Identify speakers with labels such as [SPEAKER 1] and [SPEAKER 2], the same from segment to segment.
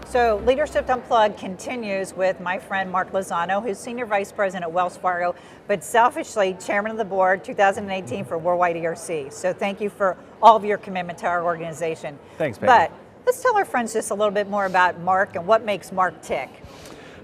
[SPEAKER 1] So Leadership Unplugged continues with my friend Mark Lozano, who's Senior Vice President at Wells Fargo, but selfishly Chairman of the Board 2018 for Worldwide ERC. So thank you for all of your commitment to our organization.
[SPEAKER 2] Thanks, Peggy.
[SPEAKER 1] But let's tell our friends just a little bit more about Mark and what makes Mark tick.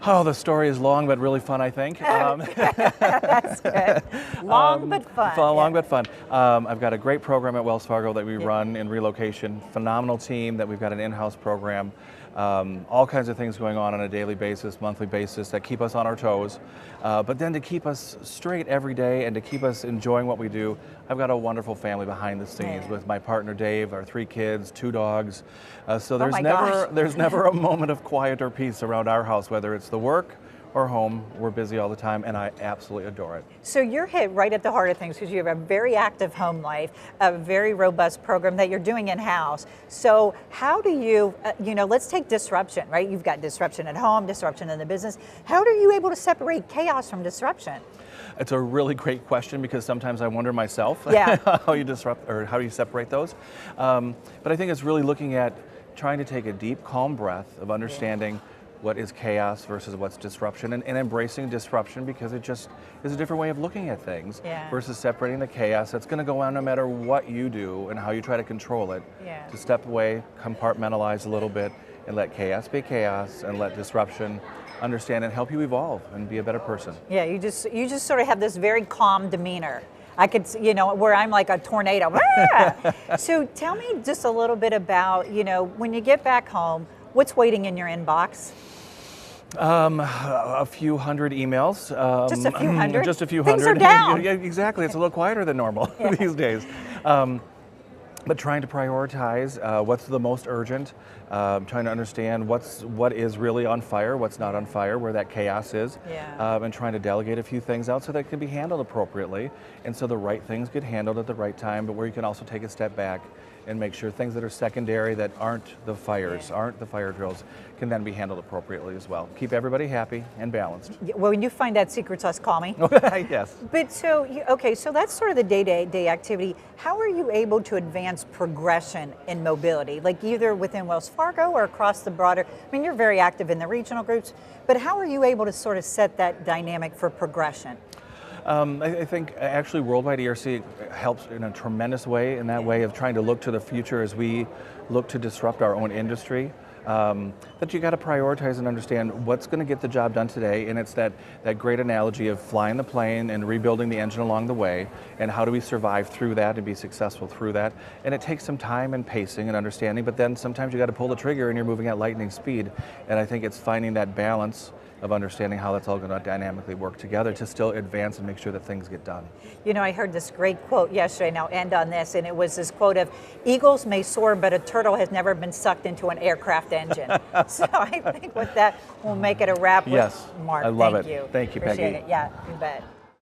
[SPEAKER 2] Oh, the story is long but really fun, I think.
[SPEAKER 1] That's good. Long but fun.
[SPEAKER 2] Long but fun. I've got a great program at Wells Fargo that we run in relocation. Phenomenal team that we've got an in-house program. All kinds of things going on a daily basis, monthly basis that keep us on our toes. But then to keep us straight every day and to keep us enjoying what we do, I've got a wonderful family behind the scenes with my partner Dave, our 3 kids, 2 dogs. So there's never a moment of quiet or peace around our house, whether it's the work or home. We're busy all the time, and I absolutely adore it.
[SPEAKER 1] So you're hit right at the heart of things because you have a very active home life, a very robust program that you're doing in-house. So how do you, let's take disruption, right? You've got disruption at home, disruption in the business. How are you able to separate chaos from disruption?
[SPEAKER 2] It's a really great question because sometimes I wonder myself how you disrupt or how you separate those. But I think it's really looking at trying to take a deep, calm breath of understanding what is chaos versus what's disruption, and embracing disruption because it just is a different way of looking at things versus separating the chaos that's going to go on no matter what you do and how you try to control it. To step away, compartmentalize a little bit, and let chaos be chaos, and let disruption understand and help you evolve and be a better person.
[SPEAKER 1] Yeah, you just sort of have this very calm demeanor. I could, where I'm like a tornado. So tell me just a little bit about, when you get back home, what's waiting in your inbox?
[SPEAKER 2] A few hundred emails.
[SPEAKER 1] Just a few hundred?
[SPEAKER 2] Just a few
[SPEAKER 1] Things
[SPEAKER 2] hundred.
[SPEAKER 1] Are down.
[SPEAKER 2] Yeah, exactly. It's a little quieter than normal these days. But trying to prioritize what's the most urgent, trying to understand what is really on fire, what's not on fire, where that chaos is, and trying to delegate a few things out so that it can be handled appropriately, and so the right things get handled at the right time, but where you can also take a step back and make sure things that are secondary, that aren't the fires, aren't the fire drills, can then be handled appropriately as well. Keep everybody happy and balanced.
[SPEAKER 1] Well, when you find that secret sauce, call me.
[SPEAKER 2] Yes.
[SPEAKER 1] But so that's sort of the day-to-day activity. How are you able to advance progression in mobility, like either within Wells Fargo or across the broader? I mean, you're very active in the regional groups, but how are you able to sort of set that dynamic for progression?
[SPEAKER 2] I think actually Worldwide ERC helps in a tremendous way in that way of trying to look to the future as we look to disrupt our own industry. That you got to prioritize and understand what's going to get the job done today, and it's that great analogy of flying the plane and rebuilding the engine along the way, and how do we survive through that and be successful through that. And it takes some time and pacing and understanding, but then sometimes you got to pull the trigger and you're moving at lightning speed, and I think it's finding that balance of understanding how that's all going to dynamically work together to still advance and make sure that things get done.
[SPEAKER 1] I heard this great quote yesterday, and I'll end on this, and it was this quote of, "Eagles may soar, but a turtle has never been sucked into an aircraft engine." So I think with that, we'll make it a wrap with Mark.
[SPEAKER 2] I love
[SPEAKER 1] Thank
[SPEAKER 2] it.
[SPEAKER 1] you.
[SPEAKER 2] Thank you,
[SPEAKER 1] Appreciate
[SPEAKER 2] Peggy.
[SPEAKER 1] it. Yeah, you bet.